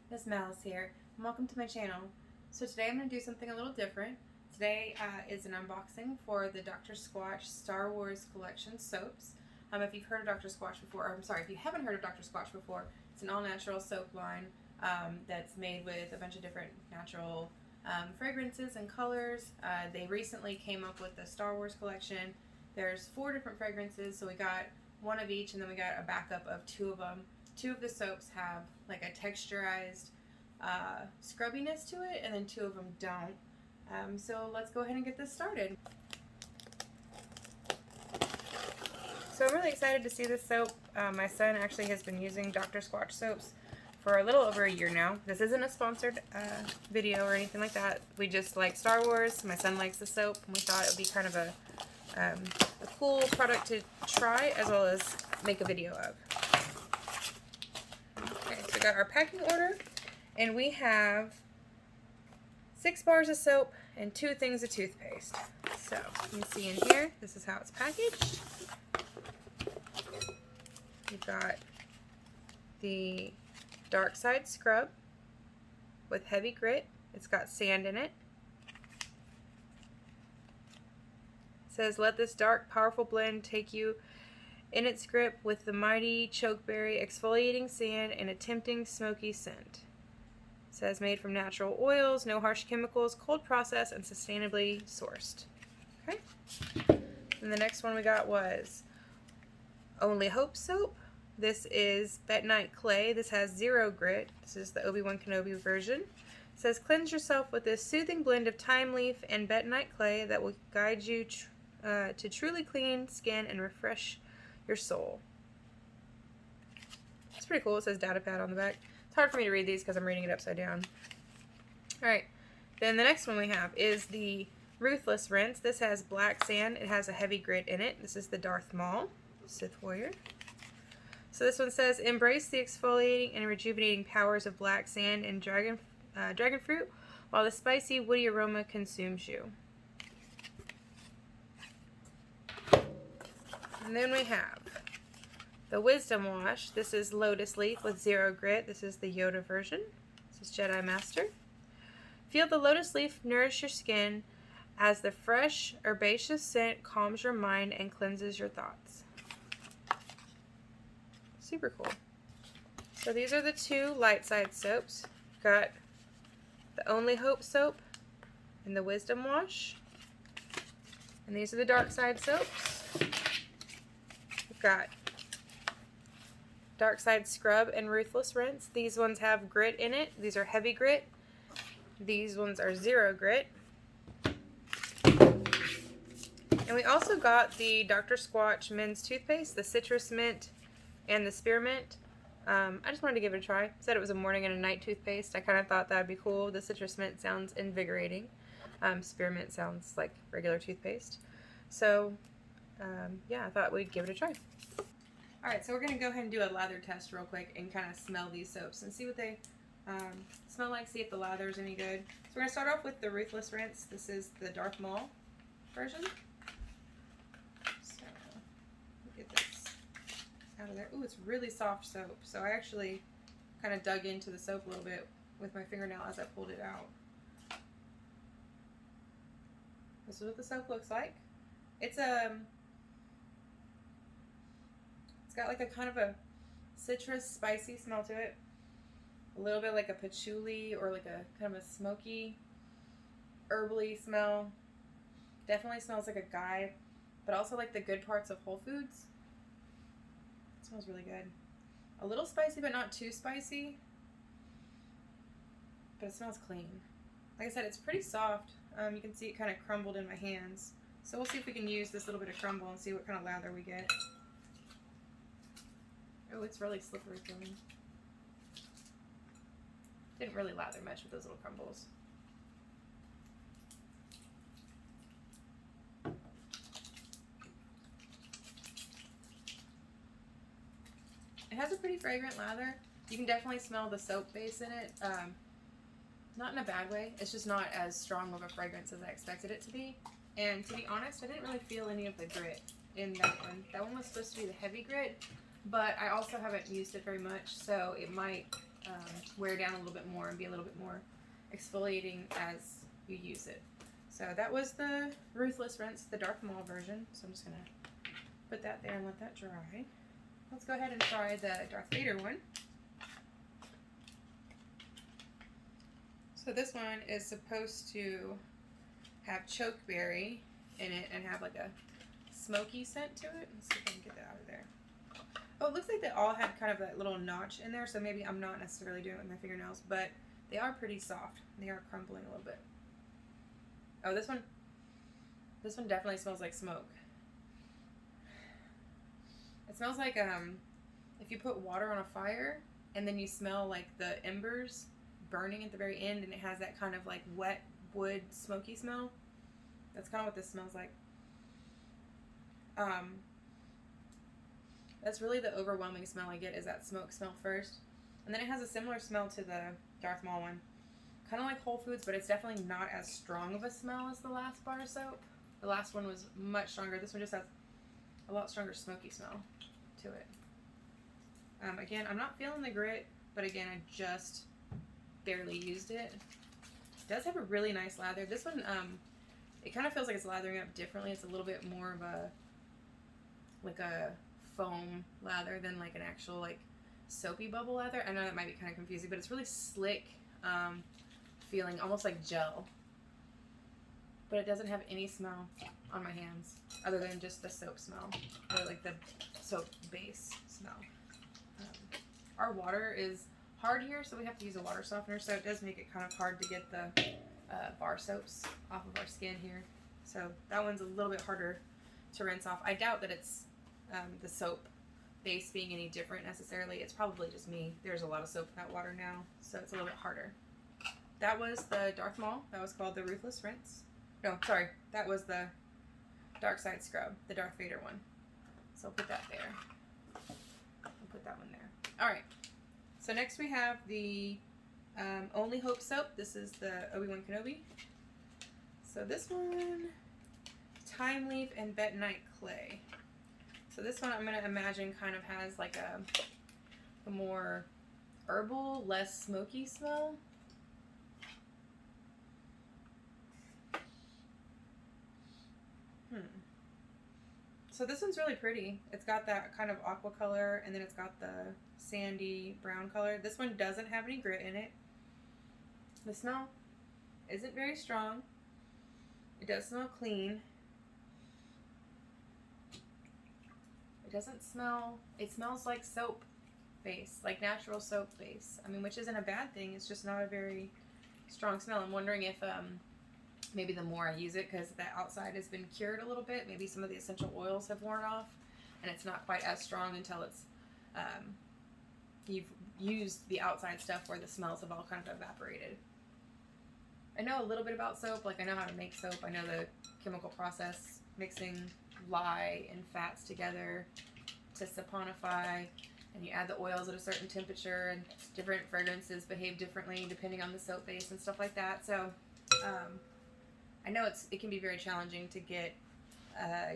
Miss Mal's here, and welcome to my channel. So today I'm going to do something a little different. Today is an unboxing for the Dr. Squatch Star Wars Collection soaps. If you've heard of Dr. Squatch before, or I'm sorry, if you haven't heard of Dr. Squatch before, it's an all-natural soap line that's made with a bunch of different natural fragrances and colors. They recently came up with the Star Wars collection. There's 4 different fragrances, so we got one of each, and then we got a backup of 2 of them. 2 of the soaps have like a texturized scrubbiness to it, and then 2 of them don't. So let's go ahead and get this started. So I'm really excited to see this soap. My son actually has been using Dr. Squatch soaps for a little over a year now. This isn't a sponsored video or anything like that. We just like Star Wars. My son likes the soap, and we thought it would be kind of a cool product to try as well as make a video of. Okay, so we got our packing order, and we have 6 bars of soap and 2 things of toothpaste. So you can see in here, this is how it's packaged. We've got the Darkside scrub with heavy grit. It's got sand in it. It says, let this dark, powerful blend take you in its grip with the mighty chokeberry exfoliating sand and a tempting smoky scent. It says made from natural oils, no harsh chemicals, cold processed, and sustainably sourced. Okay. And the next one we got was Only Hope soap. This is bentonite clay. This has 0 grit. This is the Obi-Wan Kenobi version. It says cleanse yourself with this soothing blend of thyme leaf and bentonite clay that will guide you to truly clean skin and refresh your soul. It's pretty cool. It says data pad on the back. It's hard for me to read these because I'm reading it upside down. Alright, then the next one we have is the Ruthless rinse. This has black sand. It has a heavy grit in it. This is the Darth Maul, Sith Warrior. So this one says, embrace the exfoliating and rejuvenating powers of black sand and dragon fruit while the spicy, woody aroma consumes you. And then we have the Wisdom Wash. This is Lotus Leaf with 0 grit. This is the Yoda version. This is Jedi Master. Feel the lotus leaf nourish your skin as the fresh, herbaceous scent calms your mind and cleanses your thoughts. Super cool. So these are the 2 light side soaps. We've got the Only Hope soap and the Wisdom Wash. And these are the dark side soaps. We've got Darkside Scrub and Ruthless Rinse. These ones have grit in it. These are heavy grit. These ones are 0 grit. And we also got the Dr. Squatch men's toothpaste, the citrus mint and the spearmint. I just wanted to give it a try. Said it was a morning and a night toothpaste. I kind of thought that would be cool. The citrus mint sounds invigorating. Spearmint sounds like regular toothpaste. So yeah, I thought we'd give it a try. Alright, so we're going to go ahead and do a lather test real quick and kind of smell these soaps and see what they smell like, see if the lather is any good. So we're going to start off with the Ruthless Rinse. This is the Darth Maul version. So, get this out of there. Ooh, it's really soft soap. So I actually kind of dug into the soap a little bit with my fingernail as I pulled it out. This is what the soap looks like. It's got like a kind of a citrus spicy smell to it. A little bit like a patchouli or like a kind of a smoky, herbally smell. Definitely smells like a guy, but also like the good parts of Whole Foods. It smells really good. A little spicy, but not too spicy. But it smells clean. Like I said, it's pretty soft. You can see it kind of crumbled in my hands. So we'll see if we can use this little bit of crumble and see what kind of lather we get. Oh, it's really slippery feeling. Didn't really lather much with those little crumbles. It has a pretty fragrant lather. You can definitely smell the soap base in it. Not in a bad way. It's just not as strong of a fragrance as I expected it to be. And to be honest, I didn't really feel any of the grit in that one. That one was supposed to be the heavy grit, but I also haven't used it very much, so it might wear down a little bit more and be a little bit more exfoliating as you use it. So that was the Ruthless rinse, the Darth Maul version. So I'm just gonna put that there and let that dry. Let's go ahead and try the Darth Vader one. So this one is supposed to have chokeberry in it and have like a smoky scent to it. Let's see if I can get that out of there. Oh, it looks like they all had kind of that little notch in there, so maybe I'm not necessarily doing it with my fingernails, but they are pretty soft. They are crumbling a little bit. Oh, this one definitely smells like smoke. It smells like if you put water on a fire and then you smell like the embers burning at the very end, and it has that kind of like wet wood smoky smell. That's kind of what this smells like. That's really the overwhelming smell I get, is that smoke smell first. And then it has a similar smell to the Darth Maul one. Kind of like Whole Foods, but it's definitely not as strong of a smell as the last bar of soap. The last one was much stronger. This one just has a lot stronger smoky smell to it. Again, I'm not feeling the grit, but again, I just barely used it. It does have a really nice lather. This one, it kind of feels like it's lathering up differently. It's a little bit more of a, like a foam lather than like an actual like soapy bubble lather. I know that might be kind of confusing, but it's really slick feeling, almost like gel. But it doesn't have any smell on my hands other than just the soap smell, or like the soap base smell. Our water is hard here, so we have to use a water softener, so it does make it kind of hard to get the bar soaps off of our skin here. So that one's a little bit harder to rinse off. I doubt that it's the soap base being any different necessarily. It's probably just me. There's a lot of soap in that water now, so it's a little bit harder. That was the Darth Maul. That was called the Ruthless rinse. No, sorry. That was the Darkside scrub, the Darth Vader one. So I'll put that there. I'll put that one there. All right. So next we have the Only Hope soap. This is the Obi-Wan Kenobi. So this one, Thyme Leaf and Bentonite Clay. So this one I'm going to imagine kind of has like a more herbal, less smoky smell. So this one's really pretty. It's got that kind of aqua color, and then it's got the sandy brown color. This one doesn't have any grit in it. The smell isn't very strong. It does smell clean. It doesn't smell, it smells like soap base, like natural soap base. I mean, which isn't a bad thing. It's just not a very strong smell. I'm wondering if maybe the more I use it, because the outside has been cured a little bit, maybe some of the essential oils have worn off and it's not quite as strong until it's you've used the outside stuff where the smells have all kind of evaporated. I know a little bit about soap, like I know how to make soap. I know the chemical process, mixing lye and fats together to saponify, and you add the oils at a certain temperature, and different fragrances behave differently depending on the soap base and stuff like that. So I know it can be very challenging to get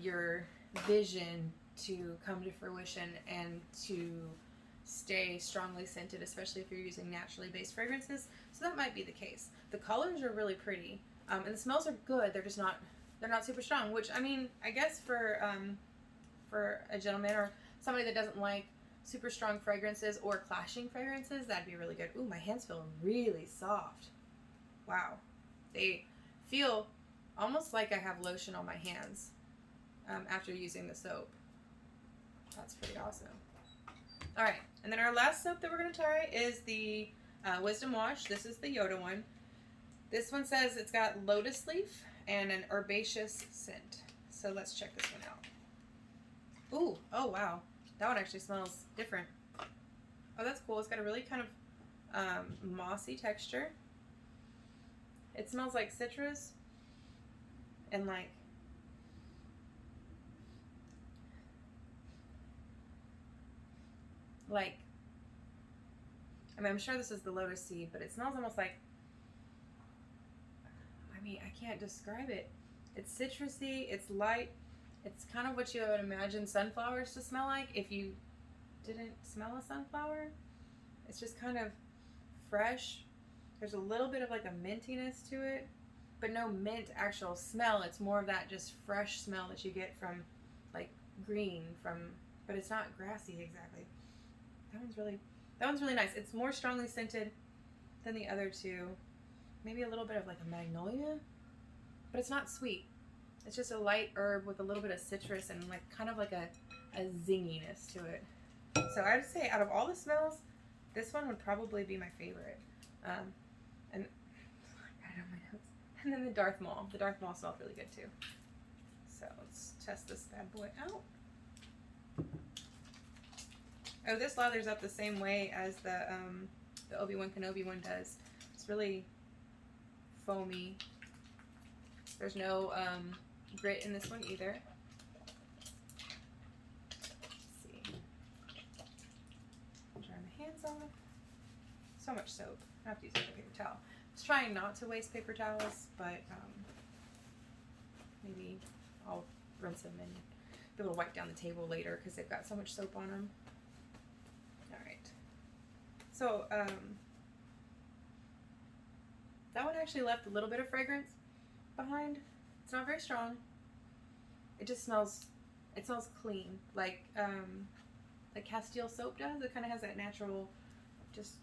your vision to come to fruition and to stay strongly scented, especially if you're using naturally based fragrances. So that might be the case. The colors are really pretty, and the smells are good. They're just not, they're not super strong, which, I mean, I guess for a gentleman or somebody that doesn't like super strong fragrances or clashing fragrances, that'd be really good. Ooh, my hands feel really soft. Wow. They feel almost like I have lotion on my hands after using the soap. That's pretty awesome. All right, and then our last soap that we're going to try is the Wisdom Wash. This is the Yoda one. This one says it's got lotus leaf and an herbaceous scent. So let's check this one out. Ooh, oh wow. That one actually smells different. Oh, that's cool. It's got a really kind of mossy texture. It smells like citrus and like I mean, I'm sure this is the lotus seed, but it smells almost like, I mean, I can't describe it. It's citrusy, it's light, it's kind of what you would imagine sunflowers to smell like if you didn't smell a sunflower. It's just kind of fresh. There's a little bit of like a mintiness to it, but no mint actual smell. It's more of that just fresh smell that you get from like green but it's not grassy exactly. That one's really nice. It's more strongly scented than the other two. Maybe a little bit of like a magnolia, but it's not sweet. It's just a light herb with a little bit of citrus and like kind of like a zinginess to it. So I'd say out of all the smells, this one would probably be my favorite. And I got it on my nose. And then the Darth Maul. The Darth Maul smelled really good too. So let's test this bad boy out. Oh, this lathers up the same way as the Obi-Wan Kenobi one does. It's really foamy. There's no grit in this one either. Let's see. Dry my hands off. So much soap. I have to use a paper towel. I was trying not to waste paper towels, but maybe I'll rinse them and be able to wipe down the table later because they've got so much soap on them. Alright. So, that one actually left a little bit of fragrance behind. It's not very strong. It just smells, clean. Like Castile soap does. It kind of has that natural, just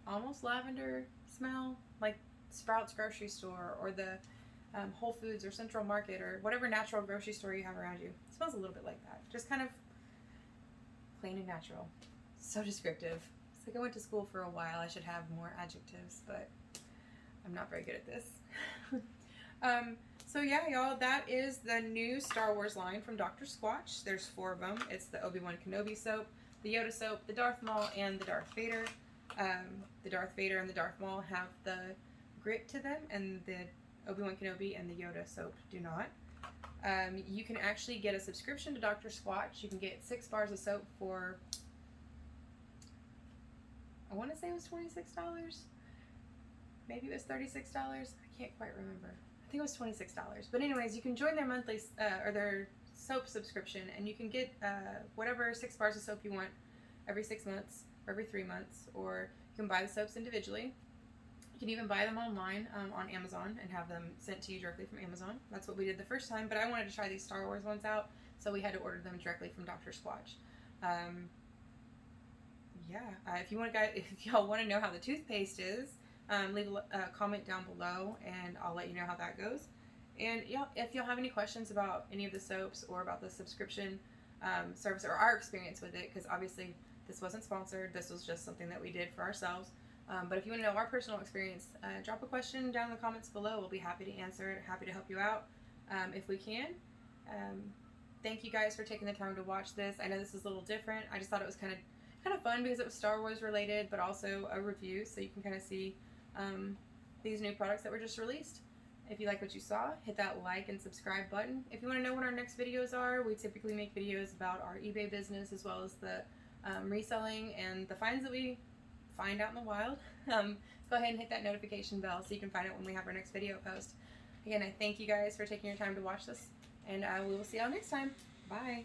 almost lavender smell. Like Sprouts grocery store or the Whole Foods or Central Market or whatever natural grocery store you have around you. It smells a little bit like that. Just kind of plain and natural. So descriptive. It's like I went to school for a while. I should have more adjectives, but I'm not very good at this. So yeah, y'all, that is the new Star Wars line from Dr. Squatch. There's 4 of them. It's the Obi-Wan Kenobi soap, the Yoda soap, the Darth Maul, and the Darth Vader. The Darth Vader and the Darth Maul have the grit to them, and the Obi-Wan Kenobi and the Yoda soap do not. You can actually get a subscription to Dr. Squatch. You can get 6 bars of soap for, I want to say it was $26. Maybe it was $36. I can't quite remember. I think it was $26. But anyways, you can join their monthly or their soap subscription, and you can get whatever 6 bars of soap you want every 6 months or every 3 months, or you can buy the soaps individually. You can even buy them online on Amazon and have them sent to you directly from Amazon. That's what we did the first time, but I wanted to try these Star Wars ones out, so we had to order them directly from Dr. Squatch. If y'all want to know how the toothpaste is, leave a comment down below and I'll let you know how that goes. And if y'all have any questions about any of the soaps or about the subscription service or our experience with it, because obviously this wasn't sponsored, this was just something that we did for ourselves. But if you want to know our personal experience, drop a question down in the comments below. We'll be happy to answer it, happy to help you out if we can. Thank you guys for taking the time to watch this. I know this is a little different. I just thought it was kind of fun because it was Star Wars related, but also a review, so you can kind of see these new products that were just released. If you like what you saw, hit that like and subscribe button. If you want to know when our next videos are, we typically make videos about our eBay business as well as the reselling and the finds that we find out in the wild. Go ahead and hit that notification bell so you can find out when we have our next video post. Again, I thank you guys for taking your time to watch this, and we will see y'all next time. Bye!